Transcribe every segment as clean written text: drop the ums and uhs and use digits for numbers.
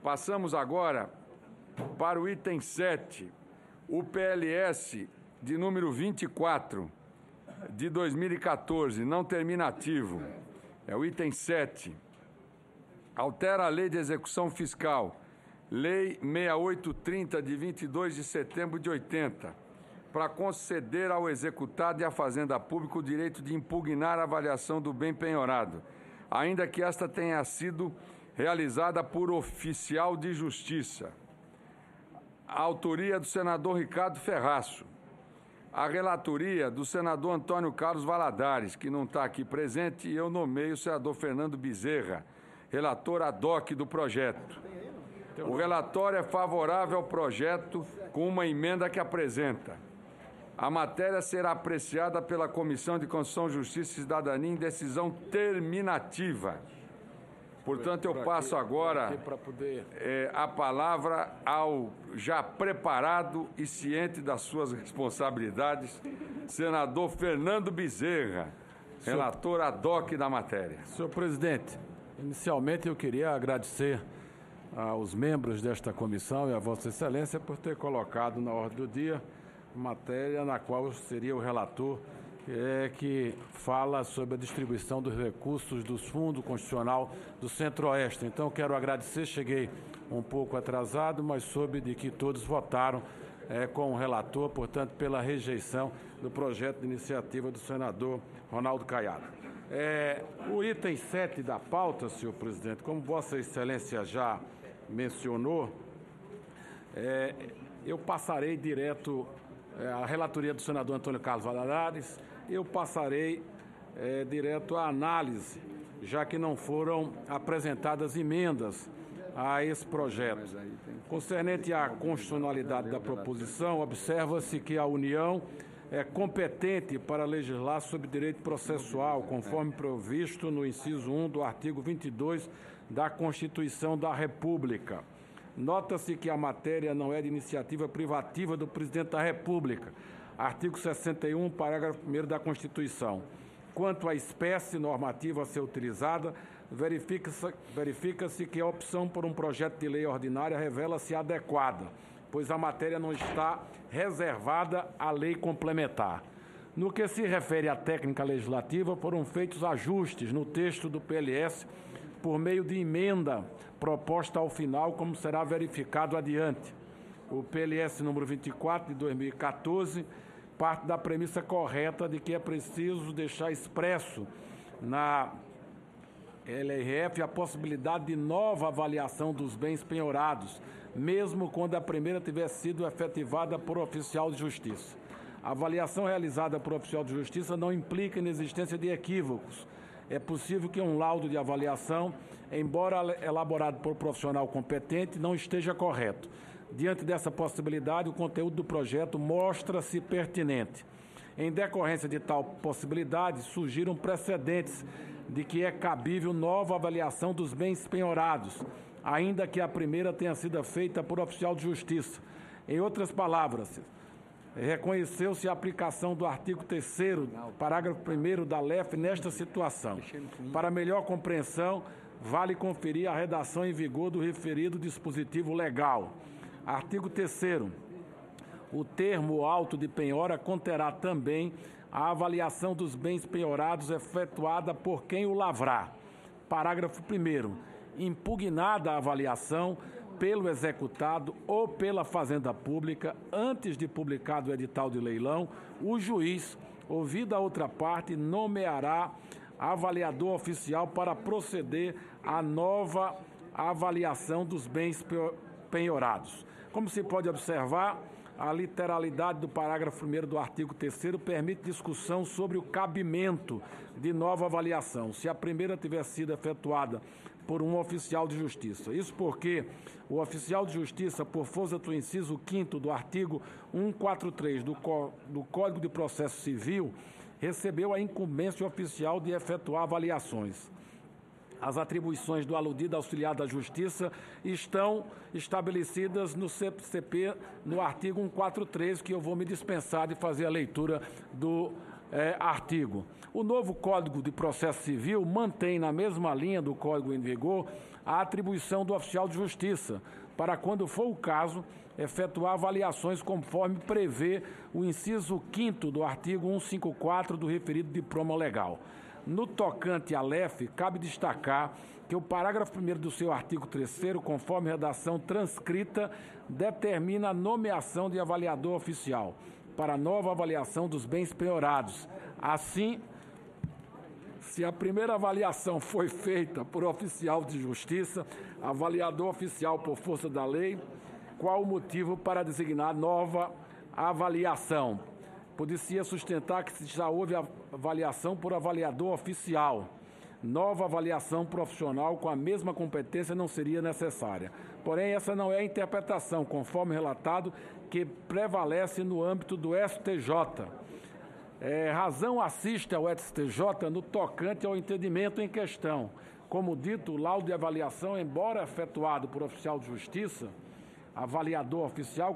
Passamos agora para o item 7, o PLS de número 24, de 2014, não terminativo. É o item 7. Altera a Lei de Execução Fiscal, Lei 6830, de 22 de setembro de 80, para conceder ao executado e à Fazenda Pública o direito de impugnar a avaliação do bem penhorado, ainda que esta tenha sido realizada por oficial de justiça. A autoria do senador Ricardo Ferraço. A relatoria do senador Antônio Carlos Valadares, que não está aqui presente, e eu nomeio o senador Fernando Bezerra, relator ad hoc do projeto. O relatório é favorável ao projeto com uma emenda que apresenta. A matéria será apreciada pela Comissão de Constituição, Justiça e Cidadania em decisão terminativa. Portanto, eu passo agora a palavra ao já preparado e ciente das suas responsabilidades, senador Fernando Bezerra, relator ad hoc da matéria. Senhor presidente, inicialmente eu queria agradecer aos membros desta comissão e a Vossa Excelência por ter colocado na ordem do dia matéria na qual eu seria o relator, que fala sobre a distribuição dos recursos do Fundo Constitucional do Centro-Oeste. Então, quero agradecer, cheguei um pouco atrasado, mas soube de que todos votaram com o relator, portanto, pela rejeição do projeto de iniciativa do senador Ronaldo Caiado. O item 7 da pauta, senhor presidente, como Vossa Excelência já mencionou, eu passarei direto a relatoria do senador Antônio Carlos Valadares, eu passarei direto à análise, já que não foram apresentadas emendas a esse projeto. Concernente à constitucionalidade da proposição, observa-se que a União é competente para legislar sobre direito processual, conforme previsto no inciso 1 do artigo 22 da Constituição da República. Nota-se que a matéria não é de iniciativa privativa do Presidente da República. Artigo 61, parágrafo 1º da Constituição. Quanto à espécie normativa a ser utilizada, verifica-se que a opção por um projeto de lei ordinária revela-se adequada, pois a matéria não está reservada à lei complementar. No que se refere à técnica legislativa, foram feitos ajustes no texto do PLS por meio de emenda proposta ao final, como será verificado adiante. O PLS número 24 de 2014 parte da premissa correta de que é preciso deixar expresso na LRF a possibilidade de nova avaliação dos bens penhorados, mesmo quando a primeira tiver sido efetivada por oficial de justiça. A avaliação realizada por oficial de justiça não implica inexistência de equívocos. É possível que um laudo de avaliação, embora elaborado por profissional competente, não esteja correto. Diante dessa possibilidade, o conteúdo do projeto mostra-se pertinente. Em decorrência de tal possibilidade, surgiram precedentes de que é cabível nova avaliação dos bens penhorados, ainda que a primeira tenha sido feita por oficial de justiça. Em outras palavras, reconheceu-se a aplicação do artigo 3º, parágrafo 1º da LEF nesta situação. Para melhor compreensão, vale conferir a redação em vigor do referido dispositivo legal. Artigo 3º. O termo auto de penhora conterá também a avaliação dos bens penhorados efetuada por quem o lavrar. Parágrafo 1º. Impugnada a avaliação pelo executado ou pela Fazenda Pública, antes de publicado o edital de leilão, o juiz, ouvida a outra parte, nomeará avaliador oficial para proceder à nova avaliação dos bens penhorados. Como se pode observar, a literalidade do parágrafo 1º do artigo 3º permite discussão sobre o cabimento de nova avaliação, se a primeira tiver sido efetuada por um oficial de justiça. Isso porque o oficial de justiça, por força do inciso 5º do artigo 143 do Código de Processo Civil, recebeu a incumbência oficial de efetuar avaliações. As atribuições do aludido auxiliar da Justiça estão estabelecidas no CPCP, no artigo 143, que eu vou me dispensar de fazer a leitura do artigo. O novo Código de Processo Civil mantém, na mesma linha do Código em vigor, a atribuição do oficial de justiça, para, quando for o caso, efetuar avaliações conforme prevê o inciso 5º do artigo 154 do referido diploma legal. No tocante à LEF, cabe destacar que o parágrafo 1º do seu artigo 3º, conforme redação transcrita, determina a nomeação de avaliador oficial para nova avaliação dos bens penhorados. Assim, se a primeira avaliação foi feita por oficial de justiça, avaliador oficial por força da lei, qual o motivo para designar nova avaliação? Podia sustentar que já houve avaliação por avaliador oficial. Nova avaliação profissional com a mesma competência não seria necessária. Porém, essa não é a interpretação, conforme relatado, que prevalece no âmbito do STJ. Razão assiste ao STJ no tocante ao entendimento em questão. Como dito, o laudo de avaliação, embora efetuado por oficial de justiça, avaliador oficial,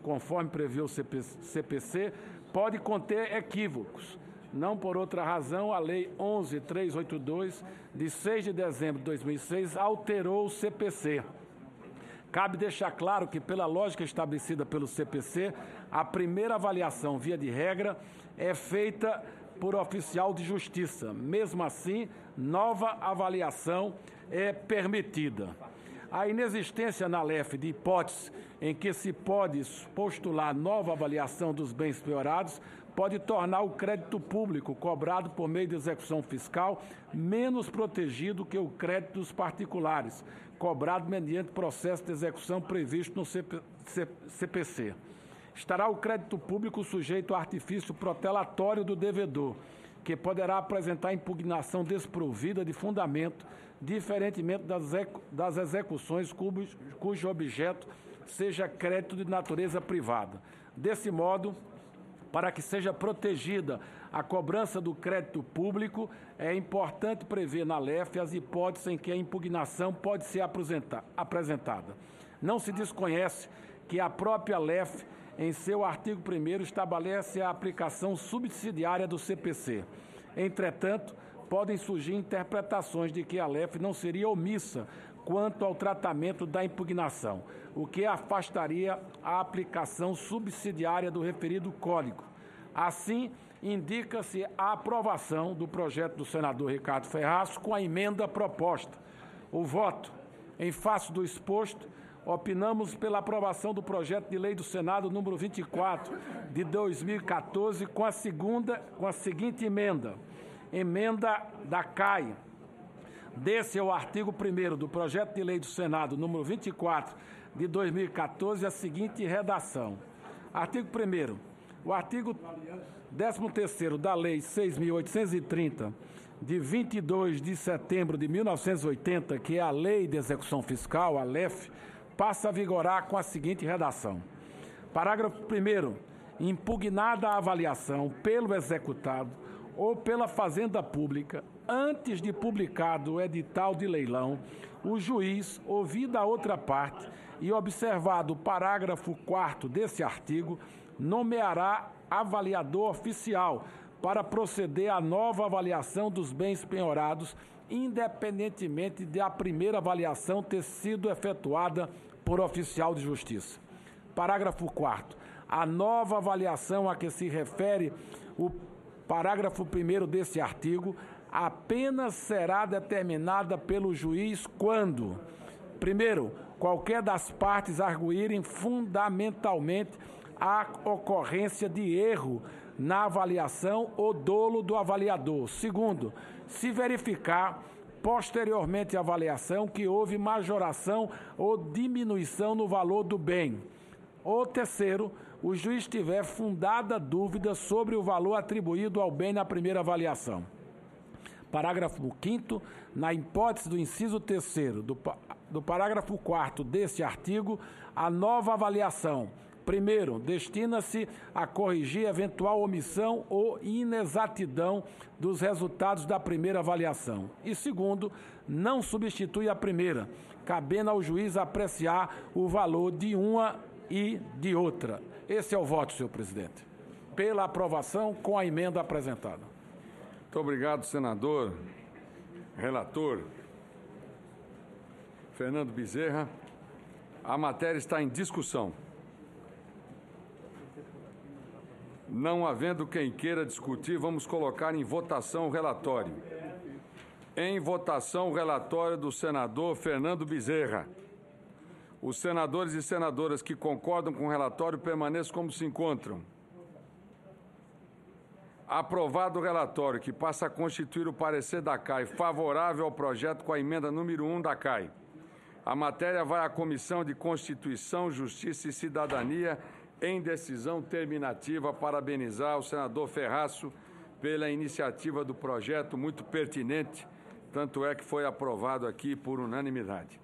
conforme prevê o CPC, pode conter equívocos. Não por outra razão, a Lei 11.382, de 6 de dezembro de 2006, alterou o CPC. Cabe deixar claro que, pela lógica estabelecida pelo CPC, a primeira avaliação, via de regra, é feita por oficial de justiça. Mesmo assim, nova avaliação é permitida. A inexistência na LEF de hipótese em que se pode postular nova avaliação dos bens penhorados pode tornar o crédito público cobrado por meio de execução fiscal menos protegido que o crédito dos particulares, cobrado mediante processo de execução previsto no CPC. Estará o crédito público sujeito ao artifício protelatório do devedor, que poderá apresentar impugnação desprovida de fundamento, diferentemente das execuções cujo objeto seja crédito de natureza privada. Desse modo, para que seja protegida a cobrança do crédito público, é importante prever na LEF as hipóteses em que a impugnação pode ser apresentada. Não se desconhece que a própria LEF, em seu artigo 1º, estabelece a aplicação subsidiária do CPC. Entretanto, podem surgir interpretações de que a LEF não seria omissa quanto ao tratamento da impugnação, o que afastaria a aplicação subsidiária do referido Código. Assim, indica-se a aprovação do projeto do senador Ricardo Ferraz com a emenda proposta. O voto, em face do exposto, opinamos pela aprovação do projeto de lei do Senado número 24 de 2014 com a seguinte emenda. Emenda da CAI. Desse é o artigo 1º do projeto de lei do Senado número 24 de 2014 a seguinte redação. Artigo 1º. O artigo 13º da Lei 6.830, de 22 de setembro de 1980, que é a Lei de Execução Fiscal, a LEF, passa a vigorar com a seguinte redação. Parágrafo 1º. Impugnada a avaliação pelo executado ou pela Fazenda Pública, antes de publicado o edital de leilão, o juiz, ouvida a outra parte e observado o parágrafo 4º desse artigo, nomeará avaliador oficial para proceder à nova avaliação dos bens penhorados, independentemente de a primeira avaliação ter sido efetuada por oficial de justiça. Parágrafo 4º. A nova avaliação a que se refere o parágrafo 1º desse artigo apenas será determinada pelo juiz quando, primeiro, qualquer das partes arguírem fundamentalmente a ocorrência de erro na avaliação ou dolo do avaliador. Segundo, se verificar posteriormente à avaliação que houve majoração ou diminuição no valor do bem. Ou terceiro, o juiz tiver fundada dúvida sobre o valor atribuído ao bem na primeira avaliação. Parágrafo 5º, na hipótese do inciso 3º do parágrafo 4º deste artigo, a nova avaliação, primeiro, destina-se a corrigir eventual omissão ou inexatidão dos resultados da primeira avaliação. E segundo, não substitui a primeira, cabendo ao juiz apreciar o valor de uma e de outra. Esse é o voto, senhor presidente. Pela aprovação com a emenda apresentada. Muito obrigado, senador. Relator. Fernando Bezerra. A matéria está em discussão. Não havendo quem queira discutir, vamos colocar em votação o relatório. Em votação, o relatório do senador Fernando Bezerra. Os senadores e senadoras que concordam com o relatório permaneçam como se encontram. Aprovado o relatório, que passa a constituir o parecer da CAI favorável ao projeto com a emenda número 1 da CAI. A matéria vai à Comissão de Constituição, Justiça e Cidadania em decisão terminativa. Parabenizar o senador Ferraço pela iniciativa do projeto, muito pertinente, tanto é que foi aprovado aqui por unanimidade.